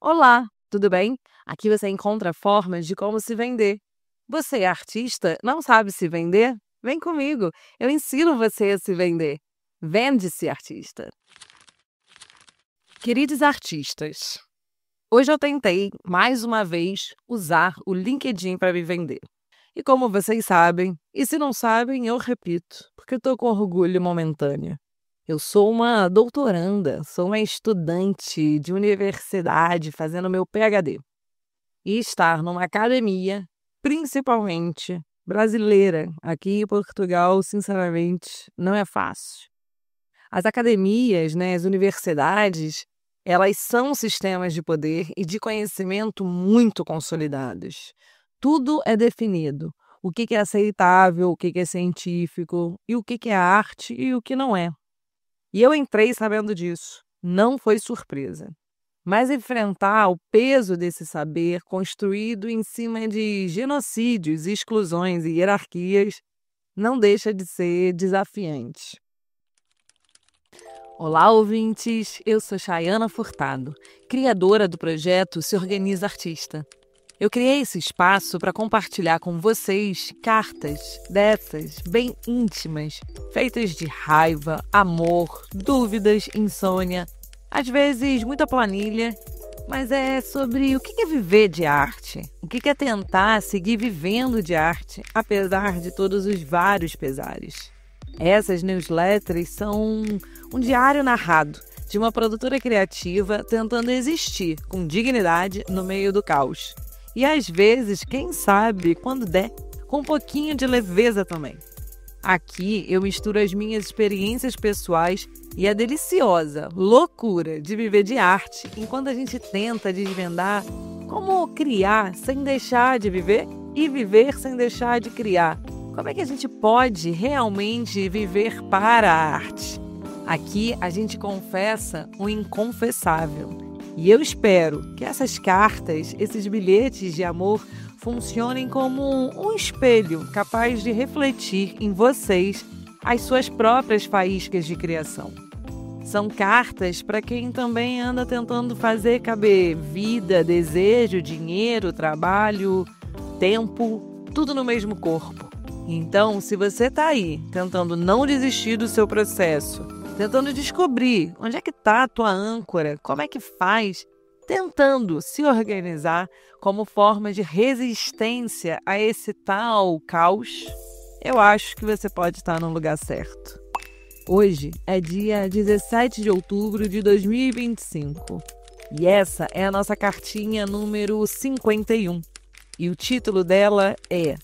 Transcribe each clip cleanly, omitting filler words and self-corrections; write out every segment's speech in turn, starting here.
Olá, tudo bem? Aqui você encontra formas de como se vender. Você é artista? Não sabe se vender? Vem comigo, eu ensino você a se vender. Vende-se, artista. Queridos artistas, hoje eu tentei, mais uma vez, usar o LinkedIn para me vender. E como vocês sabem, e se não sabem, eu repito, porque eu estou com orgulho momentâneo. Eu sou uma doutoranda, sou uma estudante de universidade fazendo meu PhD. E estar numa academia, principalmente brasileira, aqui em Portugal, sinceramente, não é fácil. As academias, as universidades, elas são sistemas de poder e de conhecimento muito consolidados. Tudo é definido. O que é aceitável, o que é científico, e o que é arte e o que não é. E eu entrei sabendo disso. Não foi surpresa. Mas enfrentar o peso desse saber construído em cima de genocídios, exclusões e hierarquias não deixa de ser desafiante. Olá, ouvintes! Eu sou Chayana Furtado, criadora do projeto Se Organiza Artista. Eu criei esse espaço para compartilhar com vocês cartas dessas bem íntimas, feitas de raiva, amor, dúvidas, insônia, às vezes muita planilha, mas é sobre o que é viver de arte, o que é tentar seguir vivendo de arte, apesar de todos os vários pesares. Essas newsletters são um diário narrado de uma produtora criativa tentando existir com dignidade no meio do caos. E às vezes, quem sabe, quando der, com um pouquinho de leveza também. Aqui eu misturo as minhas experiências pessoais e a deliciosa loucura de viver de arte, enquanto a gente tenta desvendar como criar sem deixar de viver e viver sem deixar de criar. Como é que a gente pode realmente viver para a arte? Aqui a gente confessa o inconfessável. E eu espero que essas cartas, esses bilhetes de amor, funcionem como um espelho capaz de refletir em vocês as suas próprias faíscas de criação. São cartas para quem também anda tentando fazer caber vida, desejo, dinheiro, trabalho, tempo, tudo no mesmo corpo. Então, se você está aí tentando não desistir do seu processo, tentando descobrir onde é que está a tua âncora, como é que faz, tentando se organizar como forma de resistência a esse tal caos, eu acho que você pode estar no lugar certo. Hoje é dia 17 de outubro de 2025 e essa é a nossa cartinha número 51 e o título dela é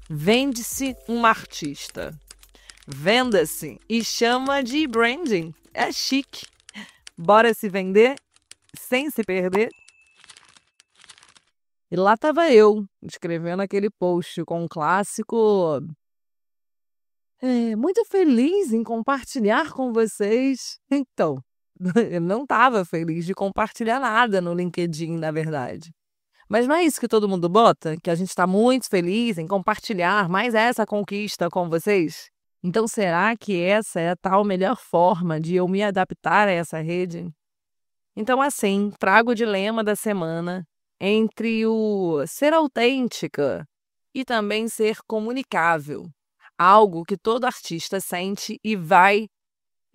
Vende-se uma artista. Venda-se e chama de branding. É chique. Bora se vender sem se perder? E lá estava eu, escrevendo aquele post com um clássico. Muito feliz em compartilhar com vocês. Então, eu não estava feliz de compartilhar nada no LinkedIn, na verdade. Mas não é isso que todo mundo bota? Que a gente está muito feliz em compartilhar mais essa conquista com vocês? Então, será que essa é a tal melhor forma de eu me adaptar a essa rede? Então, assim, trago o dilema da semana entre o ser autêntica e também ser comunicável. Algo que todo artista sente e vai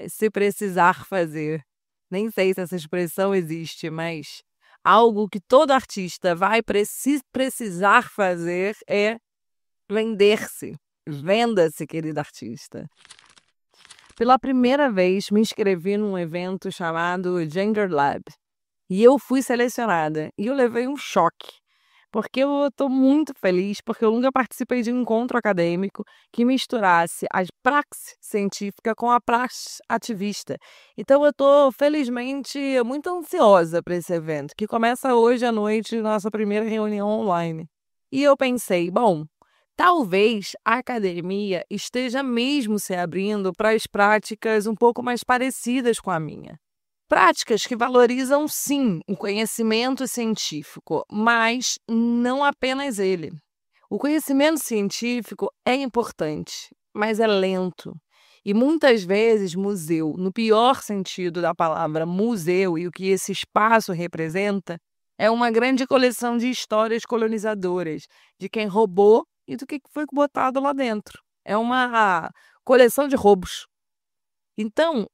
se precisar fazer. Nem sei se essa expressão existe, mas algo que todo artista vai precisar fazer é vender-se. Venda-se, querido artista. Pela primeira vez, me inscrevi num evento chamado Gender Lab. E eu fui selecionada. E eu levei um choque. Porque eu estou muito feliz, porque eu nunca participei de um encontro acadêmico que misturasse a praxe científica com a praxe ativista. Então eu estou, felizmente, muito ansiosa para esse evento, que começa hoje à noite, nossa primeira reunião online. E eu pensei, bom, talvez a academia esteja mesmo se abrindo para as práticas um pouco mais parecidas com a minha. Práticas que valorizam, sim, o conhecimento científico, mas não apenas ele. O conhecimento científico é importante, mas é lento. E muitas vezes museu, no pior sentido da palavra museu e o que esse espaço representa, É uma grande coleção de histórias colonizadoras, de quem roubou e do que foi botado lá dentro. É uma coleção de roubos. Então,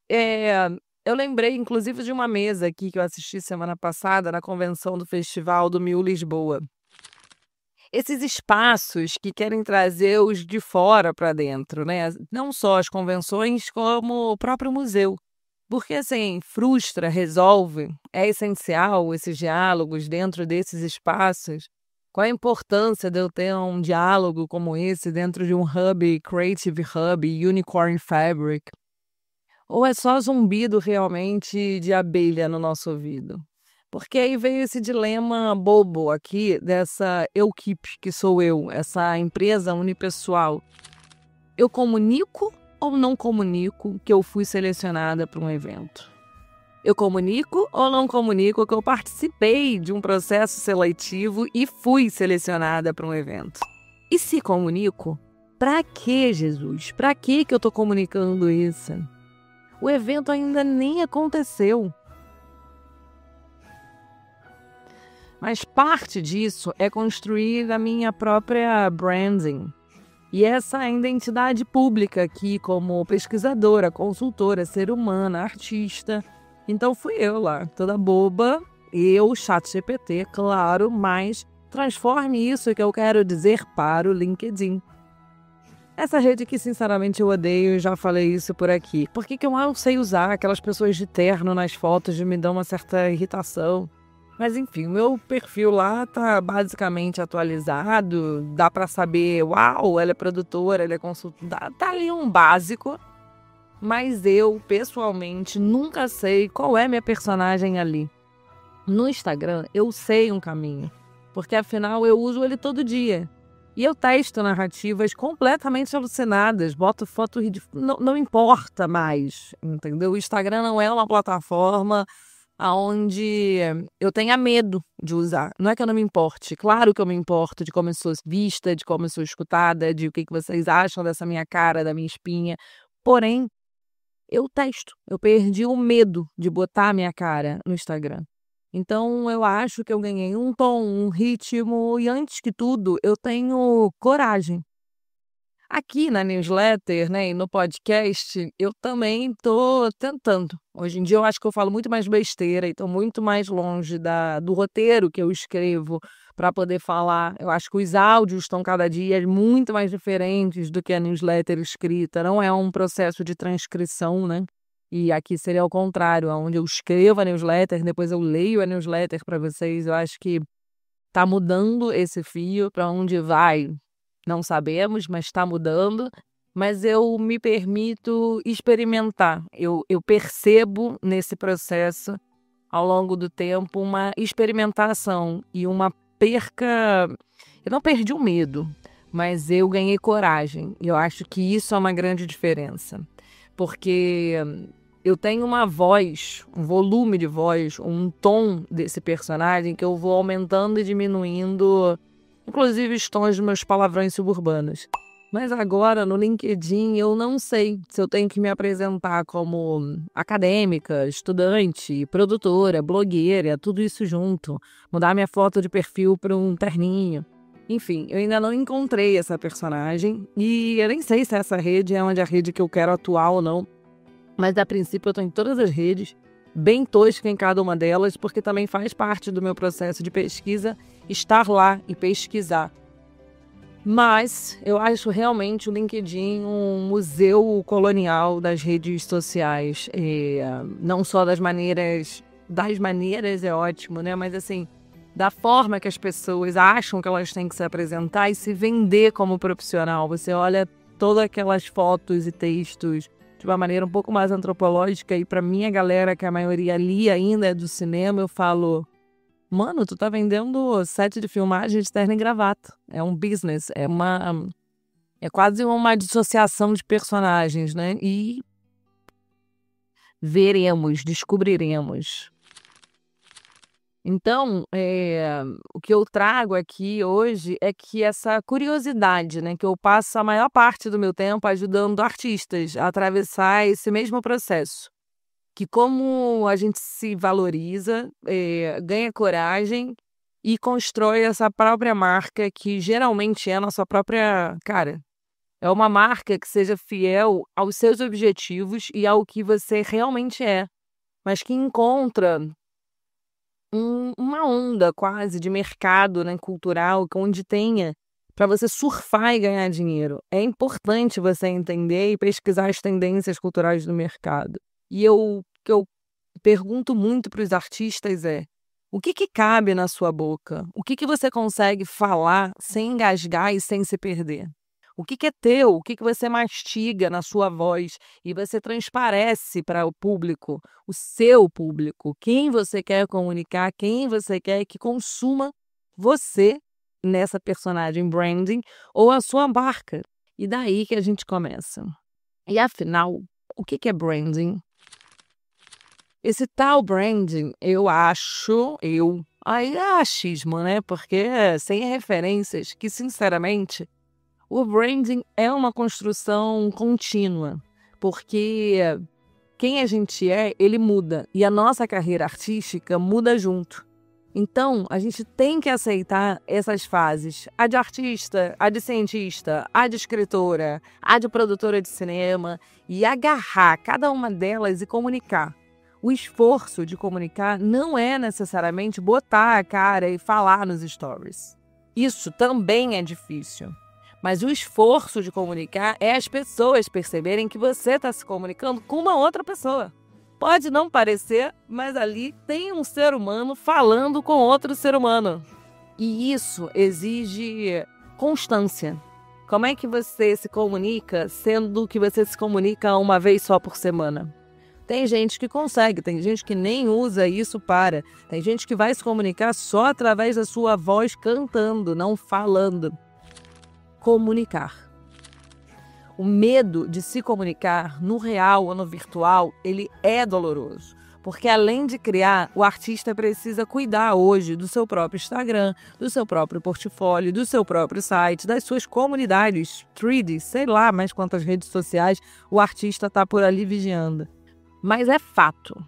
eu lembrei inclusive de uma mesa aqui que eu assisti semana passada na convenção do Festival do Mil Lisboa. Esses espaços que querem trazer os de fora para dentro, né? Não só as convenções, como o próprio museu. Porque, assim, frustra, resolve, é essencial esses diálogos dentro desses espaços. Qual a importância de eu ter um diálogo como esse dentro de um hub, Creative Hub, Unicorn Fabric? Ou é só zumbido realmente de abelha no nosso ouvido? Porque aí veio esse dilema bobo aqui dessa Equipe, que sou eu, essa empresa unipessoal. Eu comunico ou não comunico que eu fui selecionada para um evento? Eu comunico ou não comunico que eu participei de um processo seletivo e fui selecionada para um evento? E se comunico, para que, Jesus? Para que eu estou comunicando isso? O evento ainda nem aconteceu. Mas parte disso é construir a minha própria branding. E essa identidade pública aqui como pesquisadora, consultora, ser humana, artista. Então fui eu lá, toda boba, eu, ChatGPT, claro, mas transforme isso que eu quero dizer para o LinkedIn. Essa rede que, sinceramente, eu odeio, já falei isso por aqui. Por que eu não sei usar aquelas pessoas de terno nas fotos me dão uma certa irritação? Mas enfim, o meu perfil lá tá basicamente atualizado, dá para saber, uau, ela é produtora, ela é consultora, tá ali um básico, mas eu, pessoalmente, nunca sei qual é minha personagem ali. No Instagram, eu sei um caminho, porque afinal eu uso ele todo dia. E eu testo narrativas completamente alucinadas, boto foto ridícula, não importa mais, entendeu? O Instagram não é uma plataforma aonde eu tenha medo de usar. Não é que eu não me importe, claro que eu me importo de como eu sou vista, de como eu sou escutada, de o que vocês acham dessa minha cara, da minha espinha. Porém, eu testo. Eu perdi o medo de botar a minha cara no Instagram. Então, eu acho que eu ganhei um tom, um ritmo e, antes que tudo, eu tenho coragem. Aqui na newsletter, né, e no podcast, eu também estou tentando. Hoje em dia eu acho que eu falo muito mais besteira e estou muito mais longe do roteiro que eu escrevo para poder falar. Eu acho que os áudios estão cada dia muito mais diferentes do que a newsletter escrita. Não é um processo de transcrição, né? E aqui seria o contrário, onde eu escrevo a newsletter, depois eu leio a newsletter para vocês. Eu acho que está mudando esse fio. Para onde vai? Não sabemos, mas está mudando. Mas eu me permito experimentar. Eu percebo nesse processo, ao longo do tempo, uma experimentação e uma perca. Eu não perdi o medo, mas eu ganhei coragem. E eu acho que isso é uma grande diferença. Porque eu tenho uma voz, um volume de voz, um tom desse personagem que eu vou aumentando e diminuindo, inclusive os tons dos meus palavrões suburbanos. Mas agora, no LinkedIn, eu não sei se eu tenho que me apresentar como acadêmica, estudante, produtora, blogueira, tudo isso junto. Mudar minha foto de perfil para um terninho. Enfim, eu ainda não encontrei essa personagem e eu nem sei se essa rede é onde a rede que eu quero atuar ou não. Mas, a princípio, eu estou em todas as redes, bem tosca em cada uma delas, porque também faz parte do meu processo de pesquisa estar lá e pesquisar. Mas eu acho realmente o LinkedIn um museu colonial das redes sociais. E, não só das maneiras é ótimo, né? Mas assim, da forma que as pessoas acham que elas têm que se apresentar e se vender como profissional. Você olha todas aquelas fotos e textos de uma maneira um pouco mais antropológica, e para minha galera, que a maioria ali ainda é do cinema, eu falo: mano, tu tá vendendo set de filmagem de terno e gravata. É um business, é quase uma dissociação de personagens, né? E descobriremos. Então, o que eu trago aqui hoje é que essa curiosidade, né, que eu passo a maior parte do meu tempo ajudando artistas a atravessar esse mesmo processo. que como a gente se valoriza, ganha coragem e constrói essa própria marca que geralmente é a nossa própria cara. É uma marca que seja fiel aos seus objetivos e ao que você realmente é, mas que encontra uma onda quase de mercado, né, cultural, onde tenha para você surfar e ganhar dinheiro. É importante você entender e pesquisar as tendências culturais do mercado. E eu pergunto muito para os artistas o que cabe na sua boca? O que você consegue falar sem engasgar e sem se perder? O que é teu? O que você mastiga na sua voz e você transparece para o público, o seu público, quem você quer comunicar, quem você quer que consuma você nessa personagem branding ou a sua marca. E daí que a gente começa. E afinal, o que é branding? Esse tal branding, aí é achismo, né? Porque sem referências, que sinceramente, o branding é uma construção contínua, porque quem a gente é, ele muda, e a nossa carreira artística muda junto. Então, a gente tem que aceitar essas fases, a de artista, a de cientista, a de escritora, a de produtora de cinema, e agarrar cada uma delas e comunicar. O esforço de comunicar não é necessariamente botar a cara e falar nos stories. Isso também é difícil. Mas o esforço de comunicar é as pessoas perceberem que você está se comunicando com uma outra pessoa. Pode não parecer, mas ali tem um ser humano falando com outro ser humano. E isso exige constância. Como é que você se comunica, sendo que você se comunica uma vez só por semana? Tem gente que consegue, tem gente que nem usa isso tem gente que vai se comunicar só através da sua voz cantando, não falando. Comunicar. O medo de se comunicar no real ou no virtual, ele é doloroso. Porque além de criar, o artista precisa cuidar hoje do seu próprio Instagram, do seu próprio portfólio, do seu próprio site, das suas comunidades, threads, sei lá mais quantas redes sociais o artista está por ali vigiando. Mas é fato.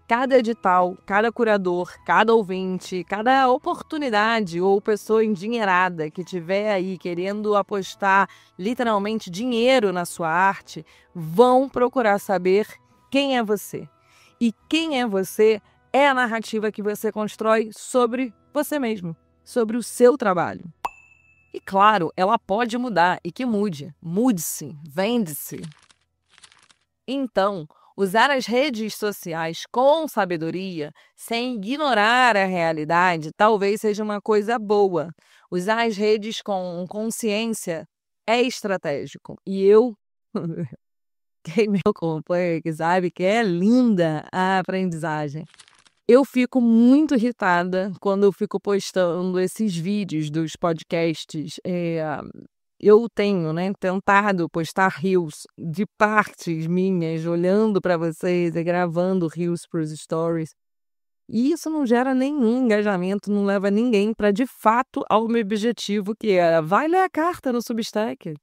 Cada edital, cada curador, cada ouvinte, cada oportunidade ou pessoa endinheirada que estiver aí querendo apostar literalmente dinheiro na sua arte, vão procurar saber quem é você. E quem é você é a narrativa que você constrói sobre você mesmo, sobre o seu trabalho. E claro, ela pode mudar e que mude. Mude-se, vende-se. Então, usar as redes sociais com sabedoria, sem ignorar a realidade, talvez seja uma coisa boa. Usar as redes com consciência é estratégico. E quem me acompanha, que sabe que é linda a aprendizagem. Eu fico muito irritada quando eu fico postando esses vídeos dos podcasts. Eu tenho, tentado postar reels de partes minhas, olhando para vocês e gravando reels para os stories. E isso não gera nenhum engajamento, não leva ninguém para, de fato, ao meu objetivo, que é vai ler a carta no Substack.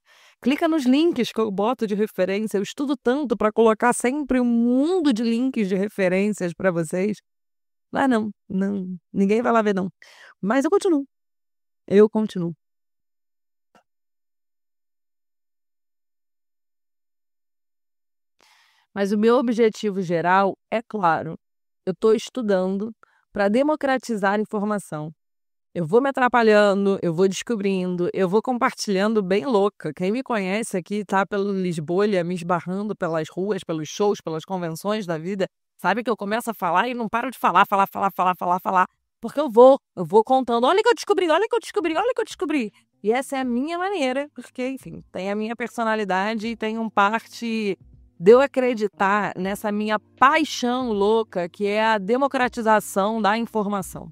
Clica nos links que eu boto de referência. Eu estudo tanto para colocar sempre um mundo de links de referências para vocês. Mas não, ninguém vai lá ver não. Mas eu continuo. Mas o meu objetivo geral é claro. Eu estou estudando para democratizar a informação. Eu vou me atrapalhando, eu vou descobrindo, eu vou compartilhando bem louca. Quem me conhece aqui, tá pelo Lisboa, me esbarrando pelas ruas, pelos shows, pelas convenções da vida, sabe que eu começo a falar e não paro de falar. Porque eu vou contando, olha que eu descobri. E essa é a minha maneira, porque, enfim, tem a minha personalidade e tem parte de eu acreditar nessa minha paixão louca, que é a democratização da informação.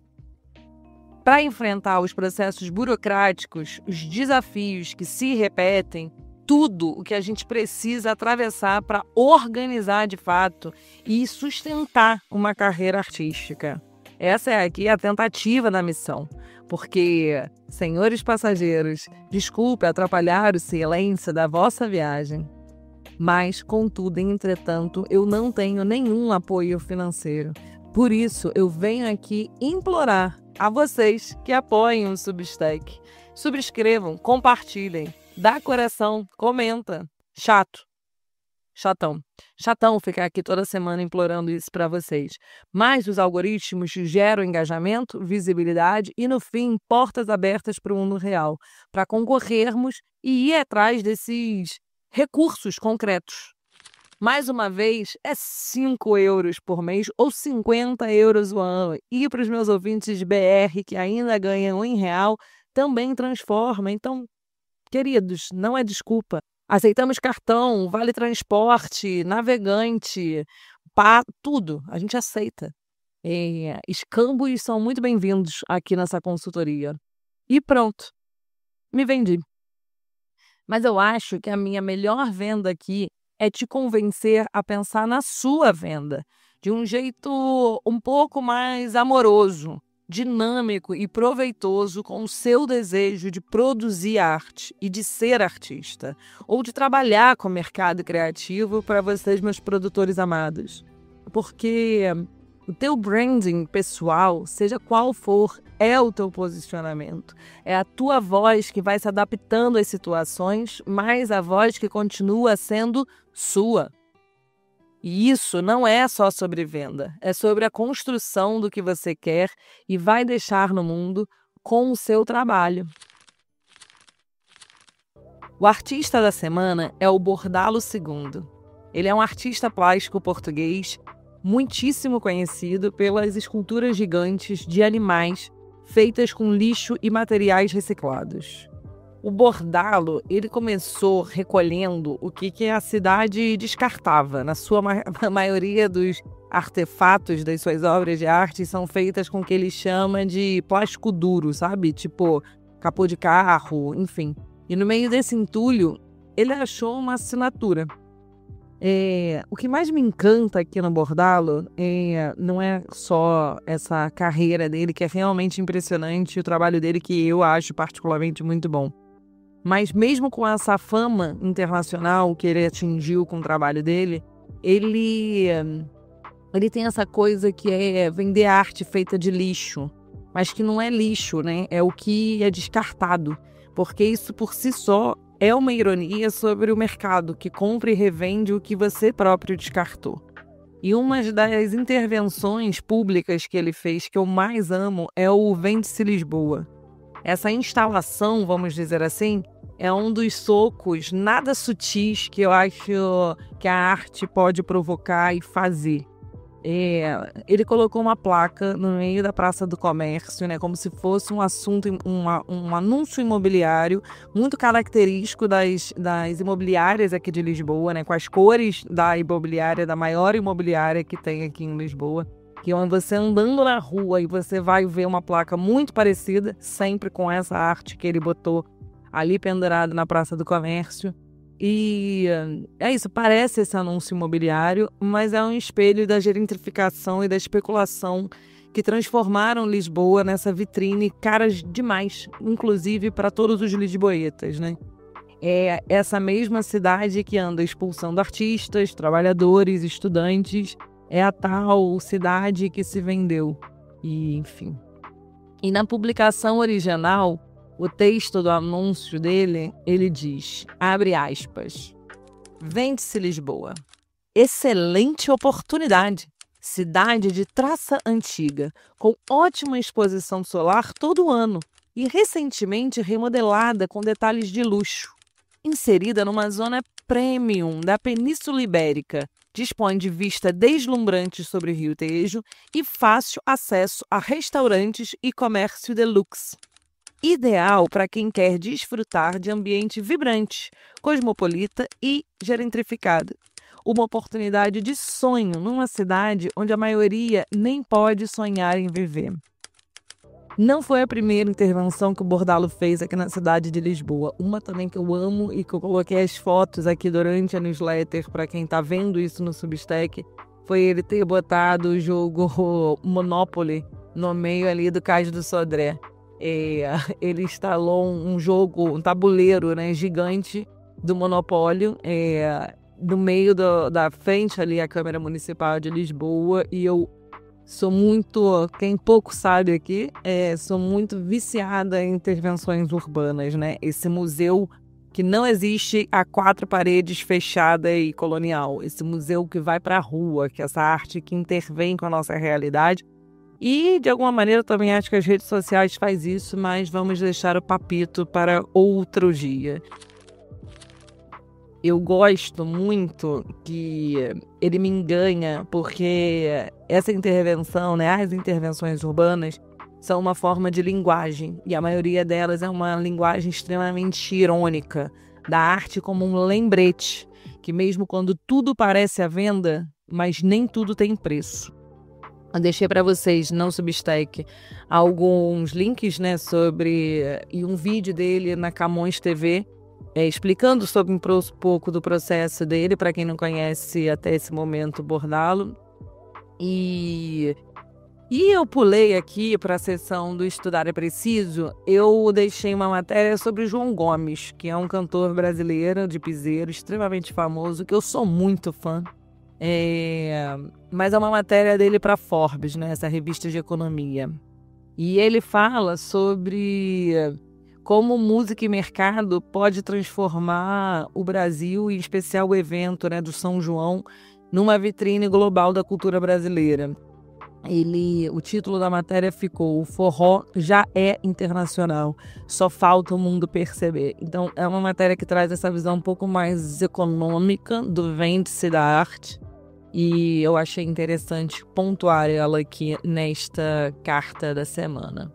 Para enfrentar os processos burocráticos, os desafios que se repetem, tudo o que a gente precisa atravessar para organizar de fato e sustentar uma carreira artística. Essa é aqui a tentativa da missão. Porque, senhores passageiros, desculpe atrapalhar o silêncio da vossa viagem. Mas, contudo, entretanto, eu não tenho nenhum apoio financeiro. Por isso, eu venho aqui implorar a vocês que apoiem o Substack. Subscrevam, compartilhem, dá coração, comenta. Chatão ficar aqui toda semana implorando isso para vocês. Mas os algoritmos geram engajamento, visibilidade e, no fim, portas abertas para o mundo real, para concorrermos e ir atrás desses recursos concretos. Mais uma vez, é 5 euros por mês ou 50 euros o ano. E para os meus ouvintes BR que ainda ganham em real, também transforma. Então, queridos, não é desculpa. Aceitamos cartão, vale transporte, navegante, tudo. A gente aceita. Escambos são muito bem-vindos aqui nessa consultoria. E pronto, me vendi. Mas eu acho que a minha melhor venda aqui é te convencer a pensar na sua venda, de um jeito um pouco mais amoroso, dinâmico e proveitoso com o seu desejo de produzir arte e de ser artista, ou de trabalhar com o mercado criativo para vocês, meus produtores amados. Porque o teu branding pessoal, seja qual for, é o teu posicionamento. É a tua voz que vai se adaptando às situações, mas a voz que continua sendo sua. E isso não é só sobre venda, é sobre a construção do que você quer e vai deixar no mundo com o seu trabalho. O artista da semana é o Bordalo II. Ele é um artista plástico português muitíssimo conhecido pelas esculturas gigantes de animais feitas com lixo e materiais reciclados. O Bordalo, ele começou recolhendo o que a cidade descartava. Na sua maioria dos artefatos das suas obras de arte são feitas com o que ele chama de plástico duro, sabe? Tipo capô de carro, enfim. E no meio desse entulho, ele achou uma assinatura. O que mais me encanta aqui no Bordalo não é só essa carreira dele, que é realmente impressionante, o trabalho dele que eu acho particularmente muito bom. Mas mesmo com essa fama internacional que ele atingiu com o trabalho dele, ele tem essa coisa que é vender arte feita de lixo, mas que não é lixo, né? É o que é descartado, porque isso por si só é uma ironia sobre o mercado, que compra e revende o que você próprio descartou. E uma das intervenções públicas que ele fez que eu mais amo é o Vende-se Lisboa. Essa instalação, vamos dizer assim, é um dos socos nada sutis que eu acho que a arte pode provocar e fazer. Ele colocou uma placa no meio da Praça do Comércio, né, como se fosse um assunto, um anúncio imobiliário muito característico das imobiliárias aqui de Lisboa, né, com as cores da imobiliária, da maior imobiliária que tem aqui em Lisboa. Que você andando na rua e você vai ver uma placa muito parecida, sempre com essa arte que ele botou ali pendurado na Praça do Comércio. E é isso, parece esse anúncio imobiliário, mas é um espelho da gentrificação e da especulação que transformaram Lisboa nessa vitrine caras demais, inclusive para todos os lisboetas, né? É essa mesma cidade que anda expulsando artistas, trabalhadores, estudantes, é a tal cidade que se vendeu, e enfim. E na publicação original, o texto do anúncio dele, ele diz, abre aspas, Vende-se Lisboa. Excelente oportunidade. Cidade de traça antiga, com ótima exposição solar todo ano e recentemente remodelada com detalhes de luxo. Inserida numa zona premium da Península Ibérica, dispõe de vista deslumbrante sobre o Rio Tejo e fácil acesso a restaurantes e comércio deluxe. Ideal para quem quer desfrutar de ambiente vibrante, cosmopolita e gentrificado. Uma oportunidade de sonho numa cidade onde a maioria nem pode sonhar em viver. Não foi a primeira intervenção que o Bordalo fez aqui na cidade de Lisboa. Uma também que eu amo e que eu coloquei as fotos aqui durante a newsletter para quem está vendo isso no Substack, foi ele ter botado o jogo Monopoly no meio ali do Cais do Sodré. Ele instalou um jogo, um tabuleiro, né, gigante do Monopólio, no meio da frente ali a Câmara Municipal de Lisboa, e eu sou muito, quem pouco sabe aqui, sou muito viciada em intervenções urbanas, né? Esse museu que não existe a quatro paredes, fechada e colonial. Esse museu que vai para a rua, que é essa arte que intervém com a nossa realidade. E, de alguma maneira, eu também acho que as redes sociais faz isso, mas vamos deixar o papito para outro dia. Eu gosto muito que ele me engana, porque essa intervenção, né, as intervenções urbanas, são uma forma de linguagem, e a maioria delas é uma linguagem extremamente irônica, da arte como um lembrete, que mesmo quando tudo parece à venda, mas nem tudo tem preço. Eu deixei para vocês, no Substack, alguns links, né, e um vídeo dele na Camões TV, explicando sobre um pouco do processo dele, para quem não conhece até esse momento, Bordalo. E eu pulei aqui para a seção do Estudar é Preciso, eu deixei uma matéria sobre João Gomes, que é um cantor brasileiro de piseiro, extremamente famoso, que eu sou muito fã. Mas é uma matéria dele para Forbes, né, essa revista de economia. E ele fala sobre como música e mercado pode transformar o Brasil, em especial o evento, né, do São João, numa vitrine global da cultura brasileira. O título da matéria ficou: "O forró já é internacional, só falta o mundo perceber". Então é uma matéria que traz essa visão um pouco mais econômica do vende-se da arte, e eu achei interessante pontuar ela aqui nesta carta da semana.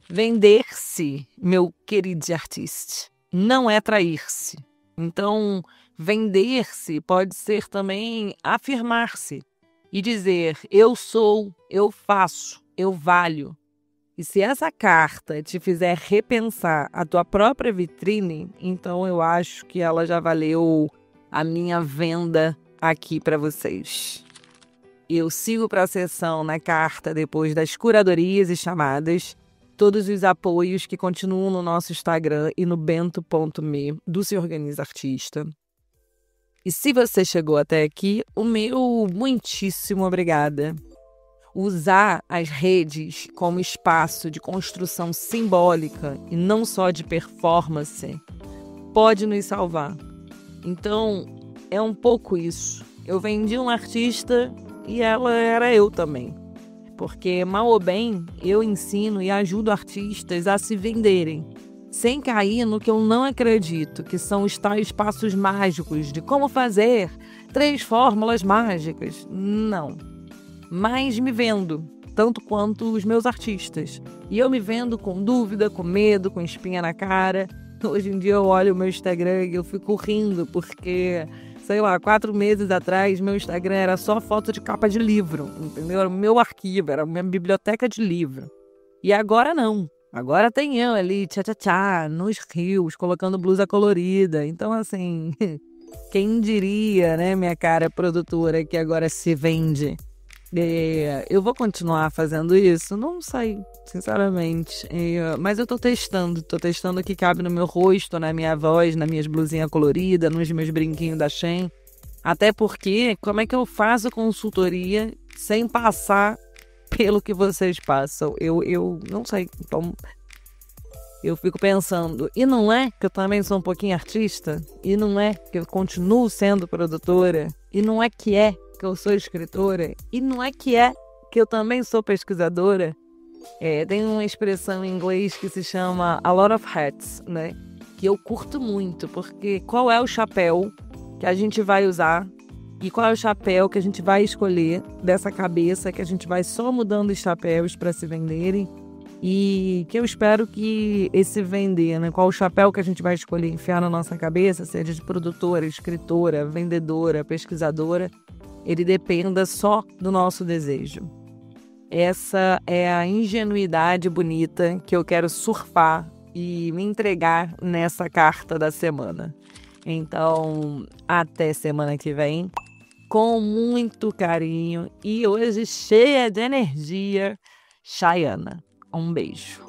Vender-se, meu querido artista, não é trair-se. Então, vender-se pode ser também afirmar-se e dizer: eu sou, eu faço, eu valho. E se essa carta te fizer repensar a tua própria vitrine, então eu acho que ela já valeu a minha venda aqui para vocês. Eu sigo para a sessão na carta depois das curadorias e chamadas, todos os apoios que continuam no nosso Instagram e no bento.me do Se Organiza Artista. E se você chegou até aqui, o meu muitíssimo obrigada. Usar as redes como espaço de construção simbólica e não só de performance pode nos salvar. Então, é um pouco isso. Eu vendi um artista e ela era eu também. Porque, mal ou bem, eu ensino e ajudo artistas a se venderem, sem cair no que eu não acredito, que são os tais passos mágicos de como fazer 3 fórmulas mágicas. Não. Mas me vendo, tanto quanto os meus artistas. E eu me vendo com dúvida, com medo, com espinha na cara. Hoje em dia eu olho o meu Instagram e eu fico rindo, porque, sei lá, 4 meses atrás, meu Instagram era só foto de capa de livro, entendeu? Era o meu arquivo, era a minha biblioteca de livro. E agora não. Agora tem eu ali, tchá, nos rios, colocando blusa colorida. Então, assim, quem diria, né, minha cara produtora, que agora se vende? Eu vou continuar fazendo isso? Não sei, sinceramente. Mas eu tô testando o que cabe no meu rosto, na minha voz, nas minhas blusinhas coloridas, nos meus brinquinhos da Shein. Até porque, como é que eu faço consultoria sem passar pelo que vocês passam? Eu não sei. Então, eu fico pensando, e não é que eu também sou um pouquinho artista? E não é que eu continuo sendo produtora? E não é que eu sou escritora? E não é que eu também sou pesquisadora? Tem uma expressão em inglês que se chama a lot of hats, né? Que eu curto muito, porque qual é o chapéu que a gente vai usar e qual é o chapéu que a gente vai escolher dessa cabeça, que a gente vai só mudando os chapéus para se venderem, e que eu espero que esse vender, né? Qual o chapéu que a gente vai escolher enfiar na nossa cabeça, seja de produtora, escritora, vendedora, pesquisadora, ele dependa só do nosso desejo. Essa é a ingenuidade bonita que eu quero surfar e me entregar nessa carta da semana. Então, até semana que vem, com muito carinho e hoje cheia de energia, Chayana. Um beijo.